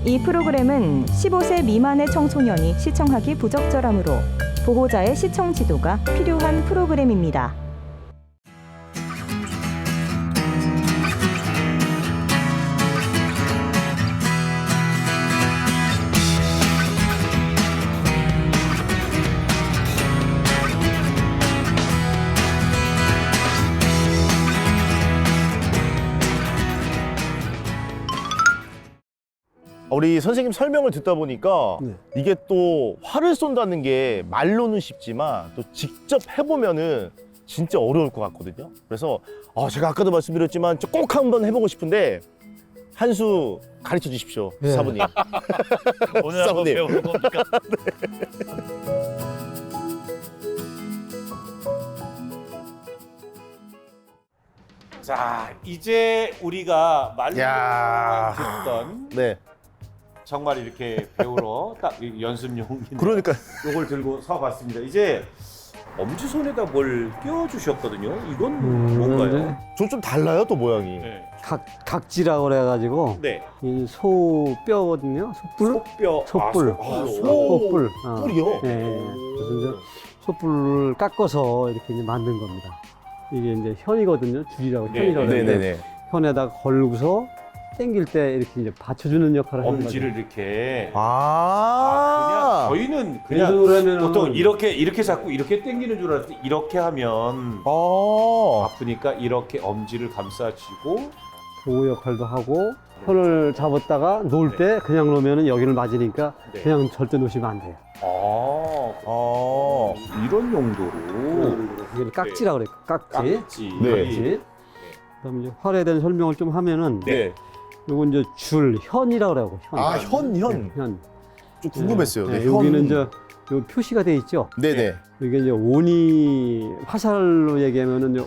이 프로그램은 15세 미만의 청소년이 시청하기 부적절하므로 보호자의 시청 지도가 필요한 프로그램입니다. 우리 선생님 설명을 듣다 보니까 네. 이게 또 활을 쏜다는 게 말로는 쉽지만 또 직접 해보면은 진짜 어려울 것 같거든요. 그래서 제가 아까도 말씀드렸지만 꼭 한번 해보고 싶은데 한 수 가르쳐 주십시오, 네. 사부님. 오늘 한번 사부님. 배우는 겁니까? 자, 이제 우리가 야. 말로만 듣던 네, 정말 이렇게 배우러 딱 연습용 그러니까 요걸 들고 서봤습니다. 이제 엄지손에다 뭘 끼워주셨거든요. 이건 뭔가요? 저 좀 달라요, 또 모양이. 네. 각지라고 그래가지고 네. 이 소 뼈거든요. 소뿔? 소뼈. 소뿔. 소뿔. 뿔이요? 네. 그래서 이제 소뿔을 깎아서 이렇게 이제 만든 겁니다. 이게 이제 현이거든요. 줄이라고 네, 현이라고. 네, 하는데 네네네. 현에다가 걸고서 당길 때 이렇게 이제 받쳐주는 역할을 하는 거죠. 엄지를 이렇게. 아, 그냥 저희는 그냥 그러면은 보통 이렇게 잡고 이렇게 당기는 줄 알았는데 이렇게 하면 아프니까 이렇게 엄지를 감싸주고 보호 역할도 하고 현을 잡았다가 놓을 때 그냥 놓으면은 여기를 맞으니까 네. 그냥 절대 놓으시면 안 돼요. 이런 용도로 이게 깍지라고 그래요. 깍지. 깍지. 네. 깍지. 그다음에 이제 활에 대한 설명을 좀 하면은 네. 요건 이제 줄 현이라고 그러고 현. 아, 현. 현. 좀 궁금했어요. 네, 네, 여기는 현. 이제 요 표시가 돼 있죠. 네네. 이게 이제 온이 화살로 얘기하면은 이제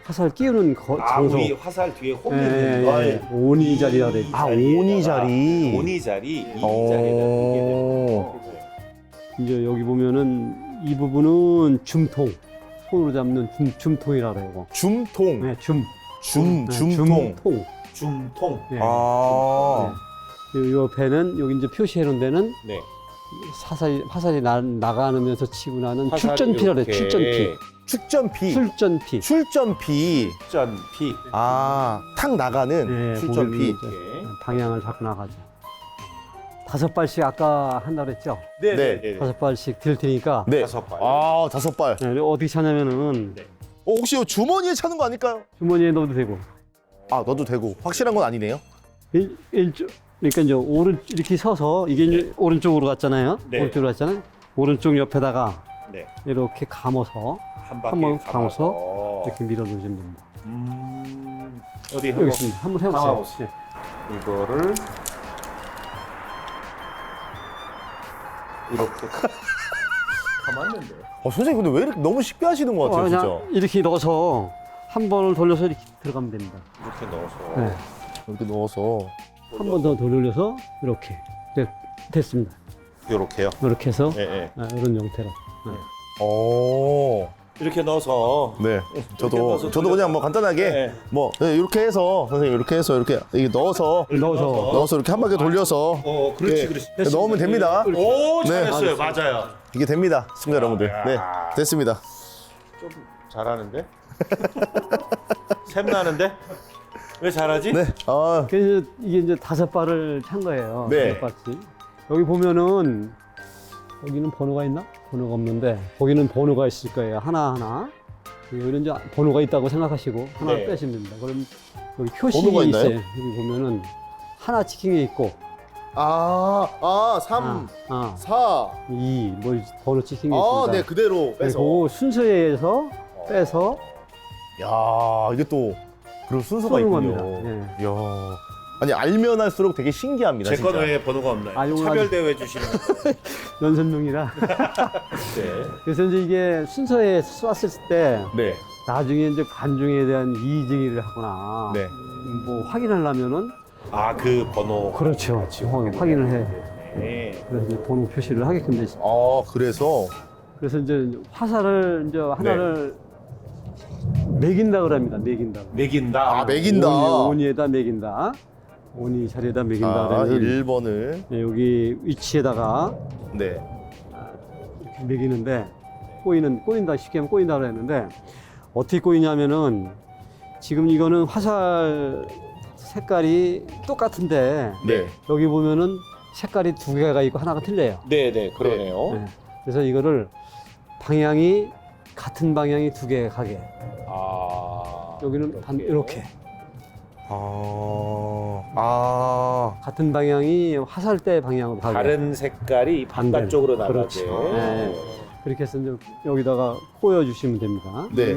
화살 끼우는 장소. 우리 화살 뒤에 홈이 예, 있는 거. 예, 온이 자리라고 돼 있죠. 아, 오니 자리. 오니 자리, 이 오. 자리에다 두게 되는 거. 이제 여기 보면은 이 부분은 줌통. 손으로 잡는 줌통이라고 해요. 줌통. 네, 줌통. 중통. 네. 아. 네. 요 배는 여기 이제 표시해 놓은 데는 네. 화살이 나가면서 치고 나는 화살이 출전피라고 해요. 이렇게 출전피. 축전피. 출전피. 출전피. 출전피. 탁 나가는 네, 출전피. 보면은 이제 방향을 잡고 나가죠. 5발씩 아까 한다고 그랬죠? 네. 5발씩 들 테니까. 네. 5발. 5발. 네, 어떻게 차냐면은 네. 혹시 이 주머니에 차는 거 아닐까요? 주머니에 넣어도 되고. 넣어도 되고. 확실한 건 아니네요. 그러니까 이제 이렇게 서서 이게 이제 오른쪽으로 갔잖아요. 네. 오른쪽으로 갔잖아요. 오른쪽 옆에다가 네. 이렇게 감아서 한 한번 바퀴 감아서 이렇게 밀어 놓으시면 됩니다. 어디 여기 한번 있습니다. 한번 해보세요. 감아보세요. 이거를 이렇게 감았는데. 선생님, 근데 왜 이렇게 너무 쉽게 하시는 것 같아요, 진짜. 그냥 이렇게 넣어서 한 번을 돌려서 이렇게 들어가면 됩니다. 이렇게 넣어서. 네. 이렇게 넣어서. 한 번 더 돌려서 이렇게 됐습니다. 이렇게요. 이렇게 해서 네, 네. 이런 형태로. 이렇게 넣어서. 네. 이렇게 넣어서 저도 그냥 뭐 간단하게 네. 이렇게 해서 선생님 이렇게 해서 이렇게 넣어서 이렇게 한 바퀴 돌려서 그렇지, 예, 그렇지. 넣으면 됩니다. 오, 네. 잘했어요. 맞아요. 이게 됩니다, 시청자 여러분들. 네, 됐습니다. 좀 잘하는데? 샘 나는데? 왜 잘하지? 네. 그래서 이게 이제 5발을 찬 거예요. 네. 5발씩. 여기 보면은 여기는 번호가 있나? 번호가 없는데 거기는 번호가 있을 거예요. 하나하나. 여기는 이제 번호가 있다고 생각하시고 하나 네. 빼시면 됩니다. 그럼 여기 번호가 표시가 있나요? 있어요. 여기 보면은 하나 치킨이 있고 3, 4. 2, 뭐 번호 치킨이 있습니다. 네, 그대로 빼서. 그리고 순서에 의해서 빼서 야, 이게 또 그런 순서가 쏘는 있군요. 겁니다. 네. 이야. 아니, 알면 할수록 되게 신기합니다. 제 진짜. 건 왜 번호가 없나요? 아, 요거 차별대회 주시면. 연선용이라. 네. 그래서 이제 이게 순서에 쐈을 때 네. 나중에 이제 관중에 대한 이의제기를 하거나 네. 뭐 확인하려면은 그 번호. 그렇죠. 확인을 해. 네. 그래서 이제 번호 표시를 하게끔 되죠. 그래서 그래서 이제 화살을 이제 하나를 매긴다 그럽니다. 매긴다. 매긴다. 매긴다. 온이에다 매긴다. 온이 자리에다 매긴다. 아, 그러면 1번을. 네, 여기 위치에다가 네. 이렇게 매기는데 꼬인다 쉽게 하면 꼬인다 그랬는데 어떻게 꼬이냐면은 지금 이거는 화살 색깔이 똑같은데 네. 여기 보면은 색깔이 두 개가 있고 하나가 틀려요. 네네 그러네요. 네. 그래서 이거를 방향이 같은 방향이 두 개 가게. 아 여기는 이렇게 아. 같은 방향이 화살대 방향으로 가게. 다른 색깔이 반대로. 바깥쪽으로 나가게. 그렇지. 네. 그렇게 해서 이제 여기다가 꼬여 주시면 됩니다. 네.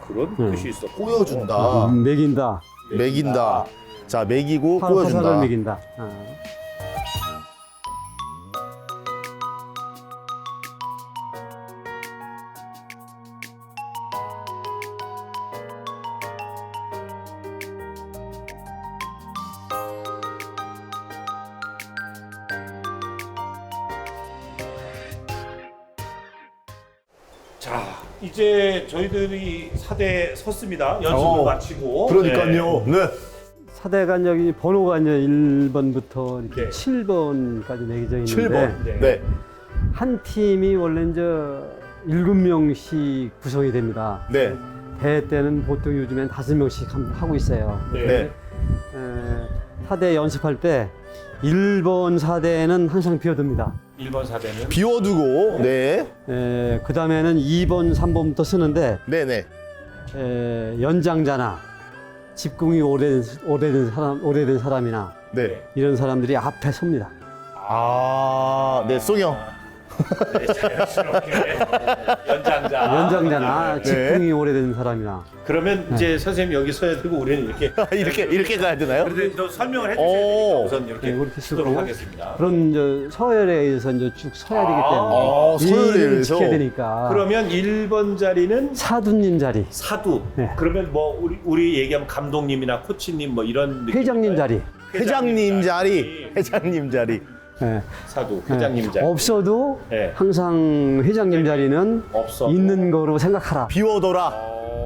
그런 음. 뜻이 있어. 꼬여준다. 매긴다. 매긴다. 자, 매기고 화살을 꼬여준다. 매긴다. 자 이제 저희들이 사대 섰습니다. 연습을 마치고. 그러니까요. 네. 사대가 여기 번호가 이제 1번부터 이렇게 네. 7번까지 매겨져 있는데 7번. 네. 네. 한 팀이 원래 이제 7명씩 구성이 됩니다. 네. 대회 때는 보통 요즘엔 5명씩 하고 있어요. 네. 네. 사대 연습할 때 1번 사대는 항상 비워둡니다. 1번 사대는 비워두고. 네. 그 다음에는 2번, 3번부터 쓰는데 네네. 연장자나 집궁이 오래된 사람이나 네. 이런 사람들이 앞에 섭니다. 아, 네, 송영. 네, 자연스럽게 연장자. 연장자나 네. 집궁이 오래된 사람이나 그러면 이제 선생님 여기 서야 되고 우리는 이렇게. 이렇게 가야 되나요? 그런데 또 설명을 해주셔야 오. 되니까 우선 이렇게 네, 그렇게 쓰도록 쓰고. 하겠습니다. 그런 이제 서열에 의해서 이제 쭉 서야 되기 때문에 서열에 일을 의해서. 지켜야 되니까 그러면 1번 자리는 사두님 자리, 사두. 네. 그러면 뭐 우리 얘기하면 감독님이나 코치님 뭐 이런 느낌. 회장님 자리. 회장님 자리. 회장님 자리. 네. 사두 회장님 자리. 없어도 네. 항상 회장님 자리는 없어. 있는 거로 생각하라. 비워둬라.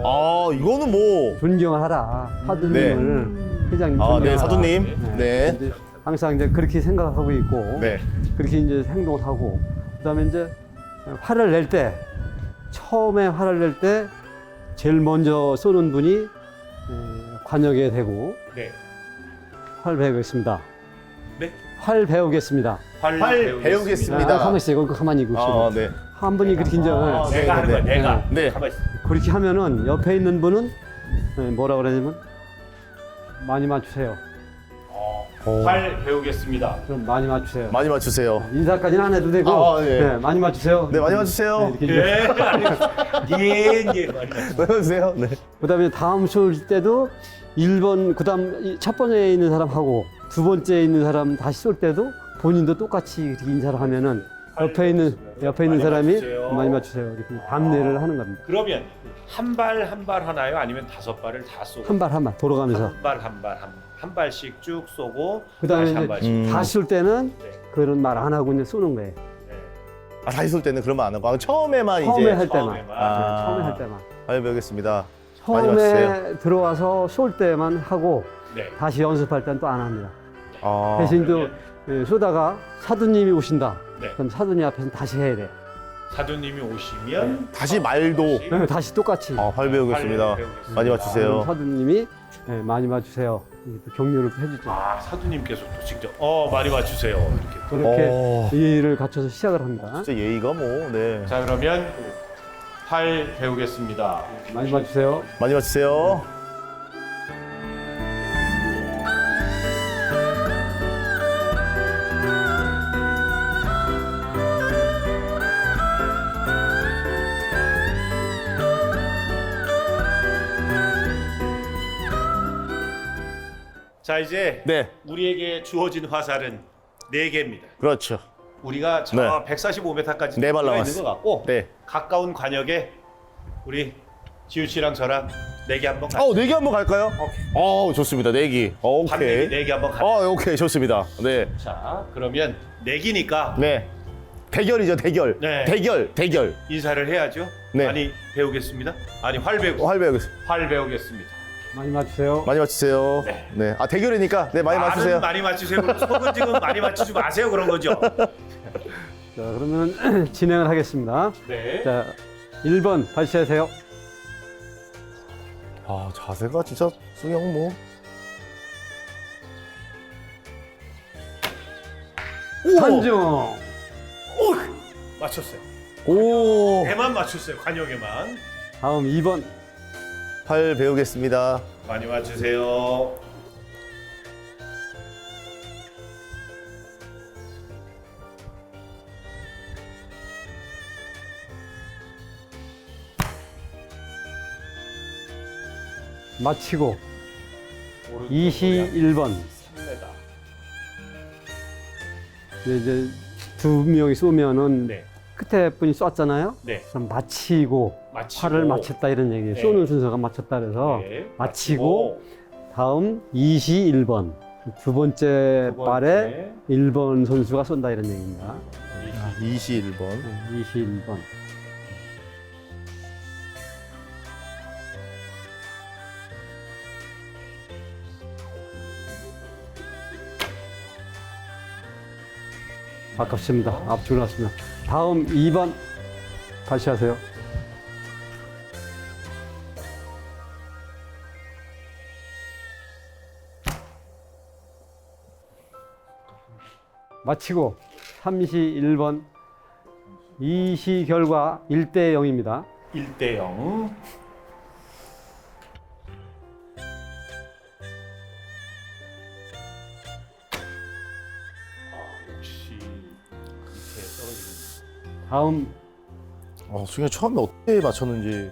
아, 이거는 뭐. 존경을 하라. 사두님을 회장님 아, 존경하라. 네, 사도님. 네. 이제 항상 이제 그렇게 생각하고 있고 네. 그렇게 이제 행동을 하고 그다음에 이제 화를 낼 때 처음에 화를 낼 때 제일 먼저 쏘는 분이 관역에 대고 네. 활 배우겠습니다. 네. 활 배우겠습니다. 활 배우겠습니다. 가만히 있어요. 이거 가만히 있고 아, 네. 한 분이 그렇게 이제 아, 네. 내가 하는 거야. 내가. 네. 가만히 있어. 그렇게 하면은 옆에 있는 분은 뭐라 그러냐면 많이 맞추세요. 활 배우겠습니다. 좀 많이 맞추세요. 많이 맞추세요. 인사까지는 안 해도 되고 아, 네. 네, 많이 맞추세요. 네, 많이 맞추세요. 이렇게 이제 예, 많이 많이 맞추세요. 네. 그다음에 다음 쏠 때도 1번 그다음 첫 번째에 있는 사람하고 두 번째에 있는 사람 다시 쏠 때도 본인도 똑같이 이렇게 인사를 하면은 옆에 있는 많이 사람이 맞추세요. 많이 맞추세요. 이렇게 답례를 하는 겁니다. 그러면 한 발 하나요? 아니면 5발을 다 쏘고? 한 발 돌아가면서 한 발씩 쭉 쏘고 그다음에 다시 한 이제 발씩. 다시 쏠 때는 네. 그런 말 안 하고 이제 쏘는 거예요. 네. 아, 다시 쏠 때는 그러면 안 하고. 아, 처음에만 처음에 이제. 할 때만. 처음에만. 아. 처음에 할 때만. 많이 배우겠습니다. 많이 맞추세요. 처음에 들어와서 쏠 때만 하고 네. 다시 연습할 때는 또 안 합니다. 아. 대신 또 쏘다가 사두님이 오신다. 네. 그럼 사두님 앞에서 다시 해야 돼. 사두님이 오시면 다시 말도. 네, 다시 똑같이. 아, 활 배우겠습니다. 활 배우겠습니다. 많이 맞추세요. 그럼 사두님이 많이 맞추세요. 이렇게 또 격려를 해주죠. 아, 사두님께서 또 직접 많이 맞추세요. 이렇게. 그렇게 예의를 갖춰서 시작을 합니다. 진짜 예의가 뭐, 네. 자, 그러면 활 배우겠습니다. 많이 맞추세요. 많이 맞추세요. 자, 이제 네. 우리에게 주어진 화살은 4개입니다. 그렇죠. 우리가 저 네. 145m까지 네 발 있는 남았어. 것 같고 네. 가까운 관역에 우리 지훈 씨랑 저랑 4개 한번 갈까요? 4개 한번 갈까요? 좋습니다. 내기. 오케이. 반대기 4개 한번 갈까요? 오케이. 좋습니다. 네. 자, 그러면 내기니까 네. 대결이죠, 대결. 네. 대결. 인사를 해야죠. 네. 많이 배우겠습니다. 아니, 활 배우겠습니다. 활 배우겠습니다. 활 배우겠습니다. 많이 맞추세요. 많이 맞추세요. 네. 네. 아, 대결이니까 네, 많이 맞추세요. 많이 맞추세요. 속은 지금 많이 맞추지 마세요. 그런 거죠. 자, 그러면 진행을 하겠습니다. 네. 자, 1번 발시하세요. 아, 자세가 진짜 승영 뭐. 한중. 맞췄어요. 오. 애만 맞췄어요. 관역에만. 다음 2번. 팔 배우겠습니다. 많이 맞추세요. 마치고 21번. 3m. 이제 두 명이 쏘면은 네. 끝에 분이 쐈잖아요. 네. 그럼 마치고 팔을 맞췄다 이런 얘기예요. 네. 쏘는 순서가 맞췄다 그래서 네. 마치고 다음 21번. 두 번째 발에 1번 선수가 쏜다 이런 얘기입니다. 21번. 네, 21번. 아깝습니다. 앞쪽으로 났습니다. 다음 2번 다시 하세요. 마치고 31번. 이 시 결과 1대 0입니다. 1대 0. 역시 밑에 떨어지는. 다음 승영 처음에 어떻게 맞췄는지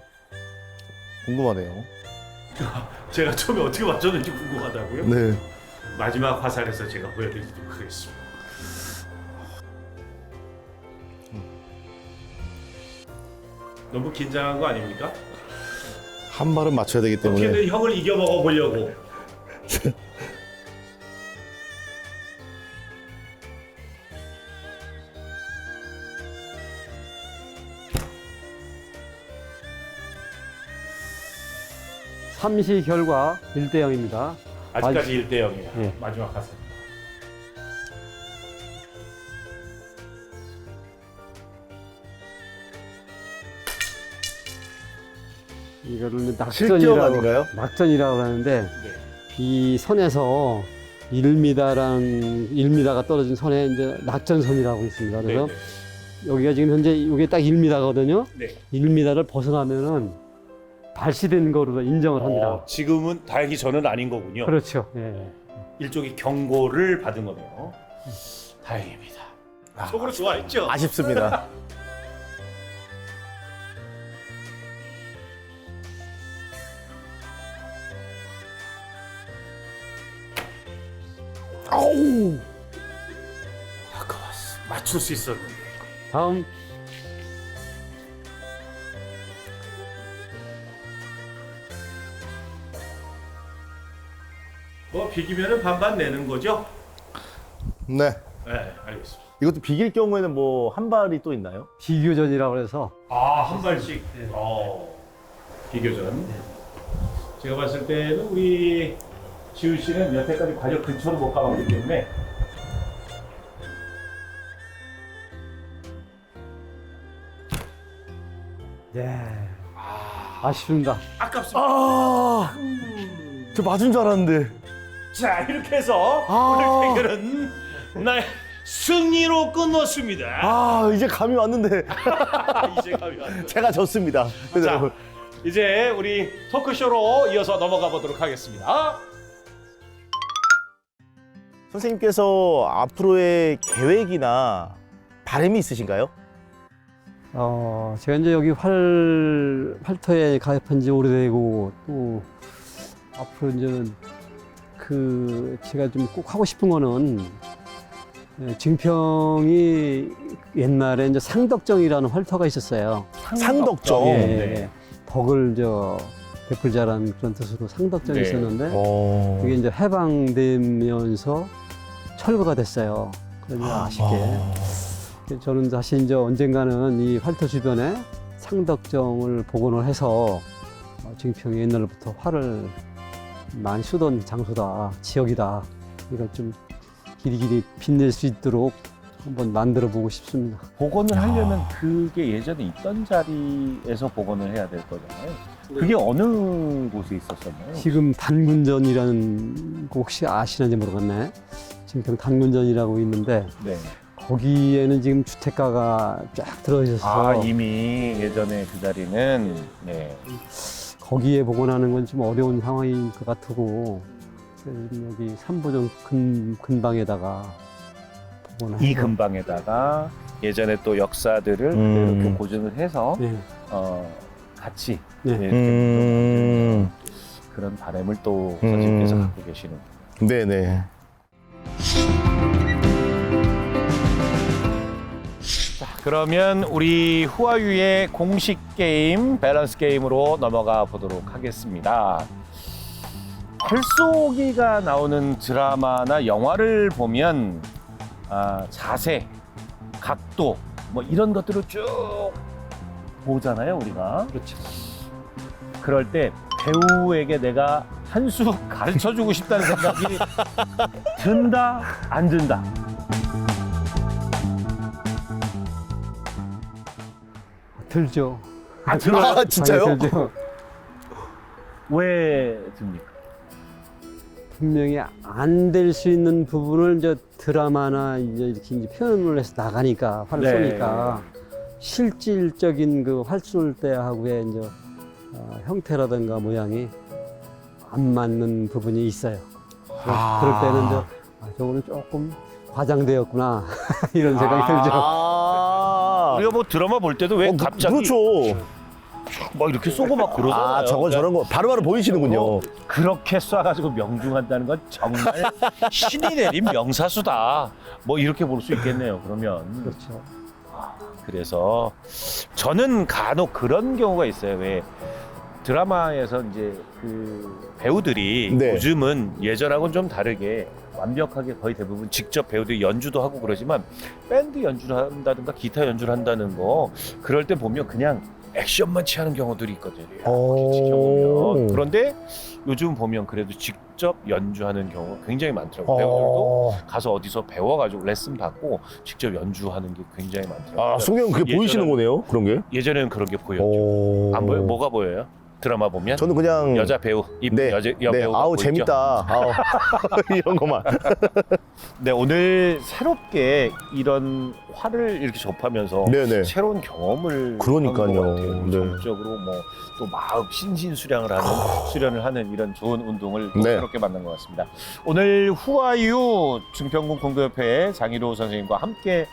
궁금하네요. 제가 처음에 어떻게 맞췄는지 궁금하다고요? 네. 마지막 화살에서 제가 보여드리도록 하겠습니다. 너무 긴장한 거 아닙니까? 한 발은 맞춰야 되기 때문에. 어떻게든 형을 이겨 먹어 보려고. 삼시 결과 1대 0입니다. 아직까지 1대 0이에요. 예. 마지막 화살. 이거를 실격 아닌가요? 낙전이라고 하는데 네. 이 선에서 1m가 떨어진 선에 이제 낙전선이라고 있습니다. 그래서 네, 여기가 지금 현재 이게 딱 1m거든요. 네. 1m를 벗어나면은 발시된 거로 인정을 합니다. 지금은 다행히 저는 아닌 거군요. 그렇죠. 예. 일종의 경고를 받은 거네요. 다행입니다. 속으로 좋아했죠? 아쉽습니다. 아우. 아까웠어. 맞출 수 있었는데. 다음 뭐 비기면은 반반 내는 거죠? 네. 네, 알겠습니다. 이것도 비길 경우에는 뭐 한 발이 또 있나요? 비교전이라고 해서 한 발씩. 비교전. 제가 봤을 때는 우리 지우 씨는 여태까지 관역 근처로 못 가봤기 때문에 네. 아쉽습니다. 아깝습니다. 저 맞은 줄 알았는데. 자, 이렇게 해서 오늘 대결은 나의 승리로 끝났습니다. 이제 감이 왔는데. 이제 감이 왔어요. 제가 졌습니다. 자, 이제 우리 토크쇼로 이어서 넘어가 보도록 하겠습니다. 선생님께서 앞으로의 계획이나 바람이 있으신가요? 제가 이제 여기 활터에 가입한 지 오래되고 또 앞으로 이제 제가 좀 꼭 하고 싶은 거는 증평이 옛날에 이제 상덕정이라는 활터가 있었어요. 상덕정. 예, 네. 덕을 베풀자라는 그런 뜻으로 상덕정이 네. 있었는데 어. 그게 이제 해방되면서 철거가 됐어요. 그래서 아쉽게. 저는 사실 이제 언젠가는 이 활터 주변에 상덕정을 복원을 해서 증평이 옛날부터 활을 많이 쓰던 장소다, 지역이다. 이걸 좀 길이길이 빛낼 수 있도록 한번 만들어 보고 싶습니다. 복원을 하려면 그게 예전에 있던 자리에서 복원을 해야 될 거잖아요. 그게 어느 곳에 있었었나요? 지금 단군전이라는 거 혹시 아시는지 모르겠네. 지금 단군전이라고 있는데 네. 거기에는 지금 주택가가 쫙 들어있어서 아, 이미 예전에 그 자리는 네. 거기에 복원하는 건 좀 어려운 상황인 것 같고 여기 삼보정 근방에다가 복원을 이 해서 근방에다가 예전에 또 역사들을 이렇게 고증을 해서 네. 같이 네. 이렇게 그런 바람을 또 선생님께서 갖고 계시는. 네네. 자, 그러면 우리 후아유의 공식 게임 밸런스 게임으로 넘어가 보도록 하겠습니다. 활쏘기가 나오는 드라마나 영화를 보면 자세, 각도 뭐 이런 것들을 쭉 보잖아요, 우리가. 그렇죠. 그럴 때 배우에게 내가 한 수 가르쳐주고 싶다는 생각이 든다, 안 든다? 들죠. 안 들어요? 아, 진짜요? 많이 들죠. 왜 듭니까? 분명히 안 될 수 있는 부분을 이제 드라마나 이제 이렇게 표현을 해서 나가니까 활 네. 쏘니까 실질적인 그 활 쏠 때하고의 이제 형태라든가 모양이 안 맞는 부분이 있어요. 그럴 때는 이제 저거는 조금 과장되었구나 이런 생각이 들죠. 우리가 뭐 드라마 볼 때도 왜 갑자기 그렇죠. 막 이렇게 쏘고 막 그러잖아요. 아, 저런 거 바로바로 보이시는군요. 그렇게 쏴가지고 명중한다는 건 정말 신이 내린 명사수다. 뭐 이렇게 볼 수 있겠네요. 그러면. 그렇죠. 그래서 저는 간혹 그런 경우가 있어요. 왜 드라마에서 이제 그 배우들이 네. 요즘은 예전하고는 좀 다르게 완벽하게 거의 대부분 직접 배우들이 연주도 하고 그러지만 밴드 연주를 한다든가 기타 연주를 한다는 거 그럴 때 보면 그냥 액션만 취하는 경우들이 있거든요. 이렇게 지켜보면. 그런데 요즘 보면 그래도 직접 연주하는 경우가 굉장히 많더라고요. 배우들도 가서 어디서 배워가지고 레슨 받고 직접 연주하는 게 굉장히 많더라고요. 아, 송영 그게 보이시는 거네요, 그런 게? 예전에는 그런 게 보였죠. 안 보여? 뭐가 보여요? 드라마 보면? 저는 그냥 여자 배우, 네, 여배우가 아우 보이죠? 재밌다. 아우. 이런 것만. 네, 오늘 새롭게 이런 활을 이렇게 접하면서 네네. 새로운 경험을 그러니까요. 한 것 같아요. 네. 정적으로 뭐 또 마음 수련을 하는 이런 좋은 운동을 또 네. 새롭게 만난 것 같습니다. 오늘 후아유 증평군 공도협회 장희로 선생님과 함께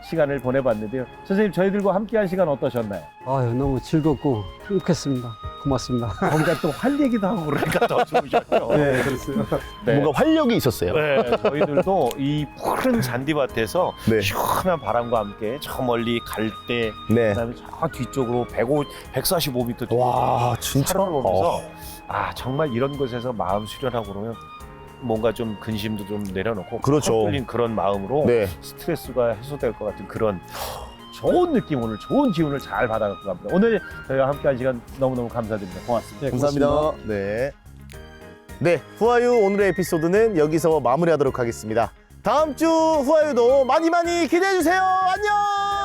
시간을 보내봤는데요. 선생님 저희들과 함께한 시간 어떠셨나요? 아유, 너무 즐겁고 행복했습니다. 고맙습니다. 거기다 또 활 얘기도 하고 그러니까 더 좋으셨죠. 네, 그렇습니다. 네. 뭔가 활력이 있었어요. 네, 저희들도 이 푸른 잔디밭에서 네. 시원한 바람과 함께 저 멀리 갈대 네. 그다음에 저 뒤쪽으로 145m 와, 진짜. 산을 보면서 정말 이런 곳에서 마음 수련하고 그러면 뭔가 좀 근심도 좀 내려놓고 그렇죠. 뚫린 그런 마음으로 네. 스트레스가 해소될 것 같은 그런 좋은 느낌, 오늘 좋은 기운을 잘 받아갖고 갑니다. 오늘 저희와 함께한 시간 너무너무 감사드립니다. 고맙습니다. 네, 감사합니다. 고맙습니다. 네. 네, 후아유 오늘의 에피소드는 여기서 마무리하도록 하겠습니다. 다음 주 후아유도 많이 많이 기대해 주세요. 안녕.